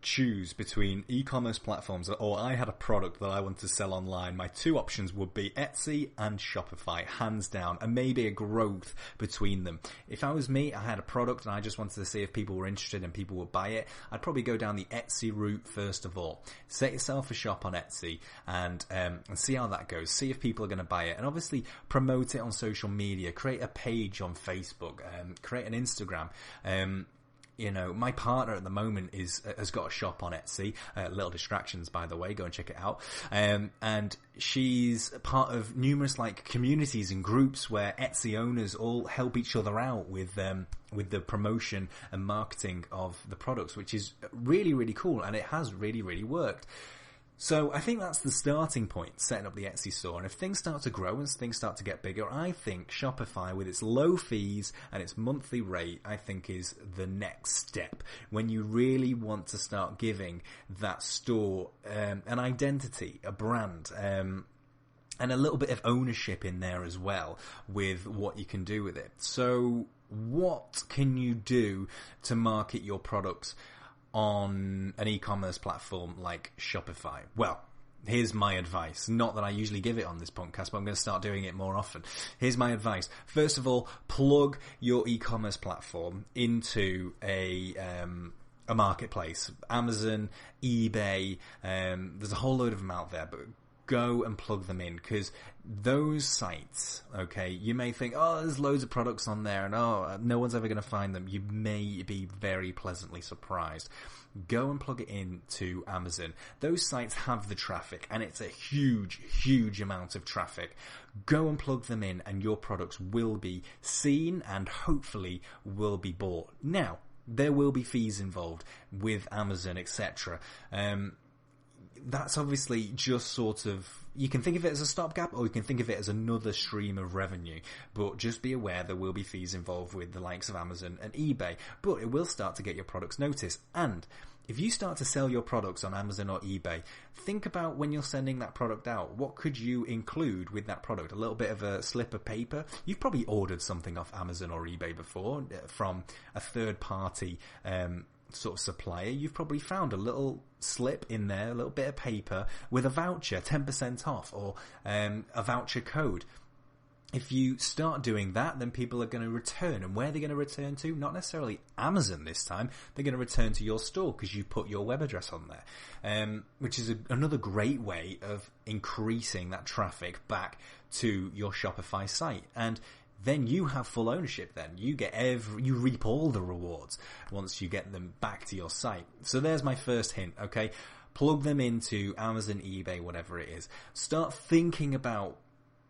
choose between e-commerce platforms, or I had a product that I wanted to sell online, my two options would be Etsy and Shopify, hands down, and maybe a growth between them. If I was me, I had a product and I just wanted to see if people were interested and people would buy it, I'd probably go down the Etsy route first of all. Set yourself a shop on Etsy and see how that goes. See if people are going to buy it, and obviously promote it on social media. Create a page on Facebook, create an Instagram. You know, my partner at the moment has got a shop on Etsy. Little Distractions, by the way. Go and check it out. And she's part of numerous like communities and groups where Etsy owners all help each other out with the promotion and marketing of the products, which is really, really cool. And it has really, really worked. So I think that's the starting point, setting up the Etsy store. And if things start to grow and things start to get bigger, I think Shopify, with its low fees and its monthly rate, I think is the next step when you really want to start giving that store an identity, a brand, and a little bit of ownership in there as well with what you can do with it. So what can you do to market your products on an e-commerce platform like Shopify? Well, here's my advice. Not that I usually give it on this podcast, but I'm going to start doing it more often. Here's my advice. First of all, plug your e-commerce platform into a marketplace. Amazon, eBay, there's a whole load of them out there, but go and plug them in, because those sites, okay, you may think, oh, there's loads of products on there and oh, no one's ever going to find them. You may be very pleasantly surprised. Go and plug it in to Amazon. Those sites have the traffic, and it's a huge, huge amount of traffic. Go and plug them in, and your products will be seen and hopefully will be bought. Now, there will be fees involved with Amazon, etc. That's obviously just sort of, you can think of it as a stopgap, or you can think of it as another stream of revenue. But just be aware there will be fees involved with the likes of Amazon and eBay. But it will start to get your products noticed. And if you start to sell your products on Amazon or eBay, think about when you're sending that product out. What could you include with that product? A little bit of a slip of paper. You've probably ordered something off Amazon or eBay before from a third party sort of supplier. You've probably found a little slip in there, a little bit of paper with a voucher, 10% off, or a voucher code. If you start doing that, then people are going to return. And where they're going to return to? Not necessarily Amazon this time. They're going to return to your store because you put your web address on there, which is another great way of increasing that traffic back to your Shopify site. And then you have full ownership. Then you get you reap all the rewards once you get them back to your site. So there's my first hint. Okay, plug them into Amazon, eBay, whatever it is. Start thinking about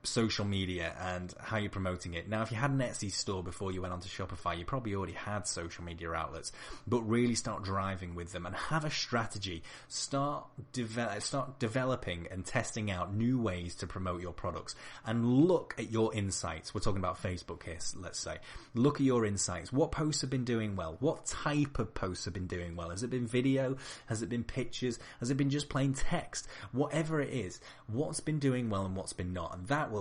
social media and how you're promoting it. Now, if you had an Etsy store before you went onto Shopify, you probably already had social media outlets, but really start driving with them and have a strategy. Start developing and testing out new ways to promote your products, and look at your insights. We're talking about Facebook here, let's say. Look at your insights. What posts have been doing well? What type of posts have been doing well? Has it been video? Has it been pictures? Has it been just plain text? Whatever it is, what's been doing well and what's been not, and that will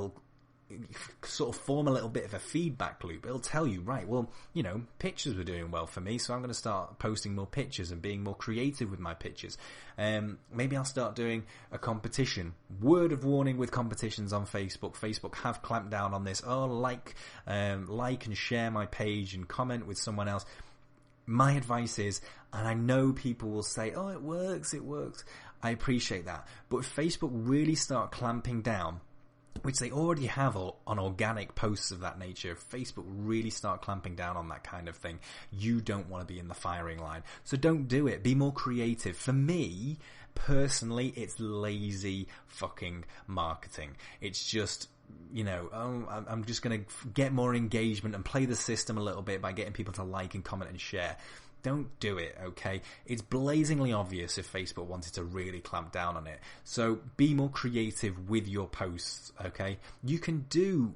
sort of form a little bit of a feedback loop. It'll tell you, right, well, you know, pictures were doing well for me, so I'm going to start posting more pictures and being more creative with my pictures. Maybe I'll start doing a competition. Word of warning with competitions on Facebook. Facebook have clamped down on this. Oh, like and share my page and comment with someone else. My advice is, and I know people will say, oh, it works. I appreciate that. But if Facebook really start clamping down which they already have on organic posts of that nature. If Facebook really start clamping down on that kind of thing, you don't want to be in the firing line. So don't do it. Be more creative. For me, personally, it's lazy fucking marketing. It's just, I'm just going to get more engagement and play the system a little bit by getting people to like and comment and share. Don't do it, okay? It's blazingly obvious if Facebook wanted to really clamp down on it. So be more creative with your posts, okay? You can do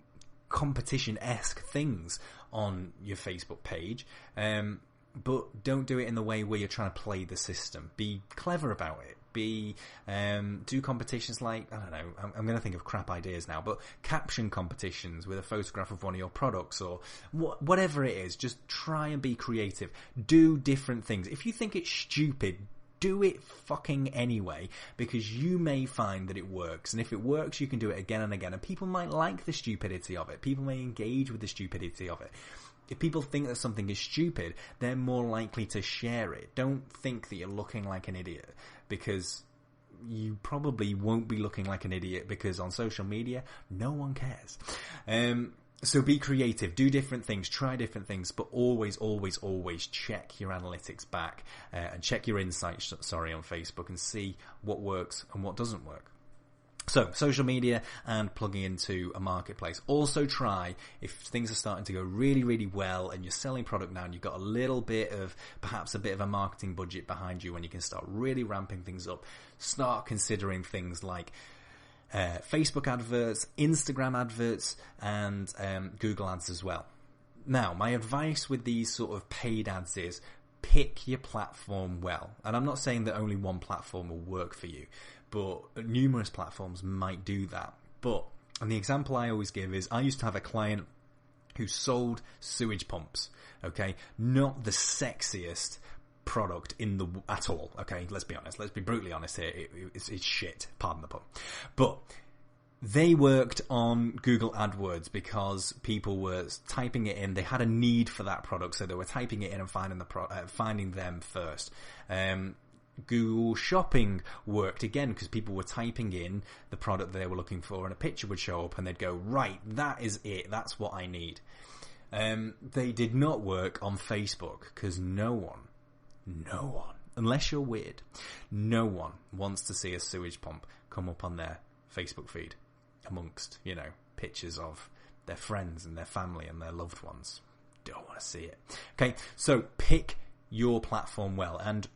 competition-esque things on your Facebook page, but don't do it in the way where you're trying to play the system. Be clever about it. Do competitions like, I don't know, I'm going to think of crap ideas now, but caption competitions with a photograph of one of your products or whatever it is. Just try and be creative. Do different things. If you think it's stupid, do it fucking anyway, because you may find that it works. And if it works, you can do it again and again. And people might like the stupidity of it. People may engage with the stupidity of it. If people think that something is stupid, they're more likely to share it. Don't think that you're looking like an idiot, because you probably won't be looking like an idiot, because on social media, no one cares. So be creative, do different things, try different things, but always, always, always check your analytics back and check your insights, on Facebook, and see what works and what doesn't work. So, social media and plugging into a marketplace. Also try, if things are starting to go really, really well and you're selling product now and you've got a little bit of, perhaps a bit of a marketing budget behind you when you can start really ramping things up, start considering things like Facebook adverts, Instagram adverts, and Google ads as well. Now, my advice with these sort of paid ads is pick your platform well. And I'm not saying that only one platform will work for you, but numerous platforms might do that. And the example I always give is, I used to have a client who sold sewage pumps, okay? Not the sexiest product at all, okay? Let's be honest. Let's be brutally honest here. It's shit, pardon the pun. But they worked on Google AdWords because people were typing it in. They had a need for that product, so they were typing it in and finding them first. Google Shopping worked again because people were typing in the product that they were looking for, and a picture would show up, and they'd go, right, that is it. That's what I need. They did not work on Facebook because no one, unless you're weird, no one wants to see a sewage pump come up on their Facebook feed amongst, pictures of their friends and their family and their loved ones. Don't want to see it. Okay, so pick your platform well, and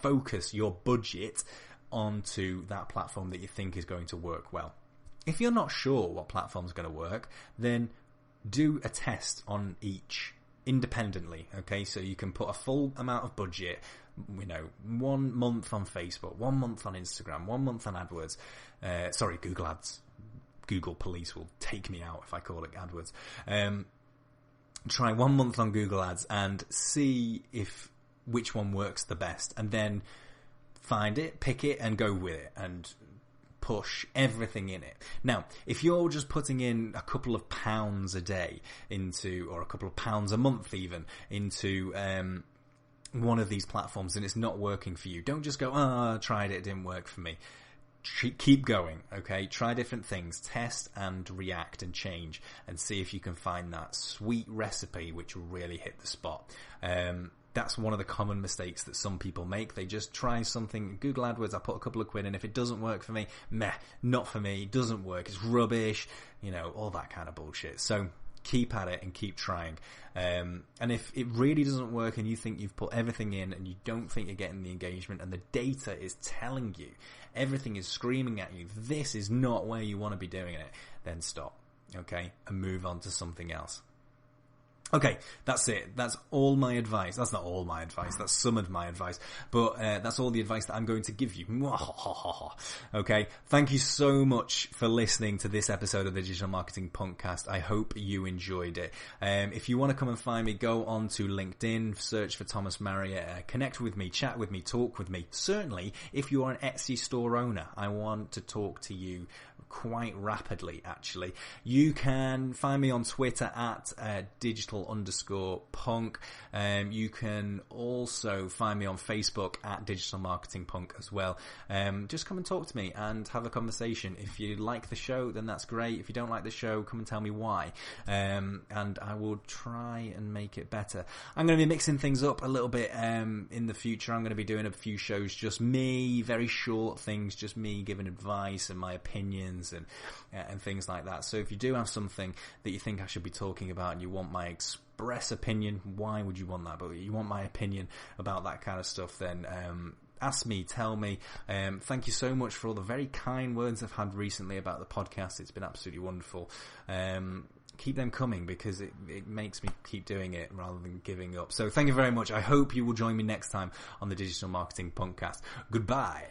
focus your budget onto that platform that you think is going to work well. If you're not sure what platform's going to work, then do a test on each independently, okay? So you can put a full amount of budget, 1 month on Facebook, 1 month on Instagram, 1 month on AdWords. Google Ads. Google police will take me out if I call it AdWords. Try 1 month on Google Ads and see which one works the best, and then find it, pick it, and go with it, and push everything in it. Now, if you're just putting in a couple of pounds a day or a couple of pounds a month even, into one of these platforms and it's not working for you, don't just go, I tried it didn't work for me. Keep going, okay? Try different things, test and react and change, and see if you can find that sweet recipe which will really hit the spot. That's one of the common mistakes that some people make. They just try something, Google AdWords, I put a couple of quid in, if it doesn't work for me, not for me, doesn't work, it's rubbish, all that kind of bullshit. So keep at it and keep trying. And if it really doesn't work and you think you've put everything in and you don't think you're getting the engagement and the data is telling you, everything is screaming at you, this is not where you want to be doing it, then stop, okay? And move on to something else. Okay, that's it. That's all my advice. That's not all my advice. That's some of my advice. But that's all the advice that I'm going to give you. Okay, thank you so much for listening to this episode of the Digital Marketing Podcast. I hope you enjoyed it. If you want to come and find me, go on to LinkedIn, search for Thomas Marriott, connect with me, chat with me, talk with me. Certainly, if you are an Etsy store owner, I want to talk to you quite rapidly, actually. You can find me on Twitter at digital_punk. You can also find me on Facebook at Digital Marketing Punk as well. Just come and talk to me and have a conversation. If you like the show, then that's great. If you don't like the show, come and tell me why. And I will try and make it better. I'm going to be mixing things up a little bit in the future. I'm going to be doing a few shows, just me, very short things, just me giving advice and my opinions and things like that. So if you do have something that you think I should be talking about and you want my express opinion, why would you want that? But you want my opinion about that kind of stuff, then ask me, tell me. Thank you so much for all the very kind words I've had recently about the podcast. It's been absolutely wonderful. Keep them coming, because it makes me keep doing it rather than giving up. So thank you very much. I hope you will join me next time on the Digital Marketing Podcast. Goodbye.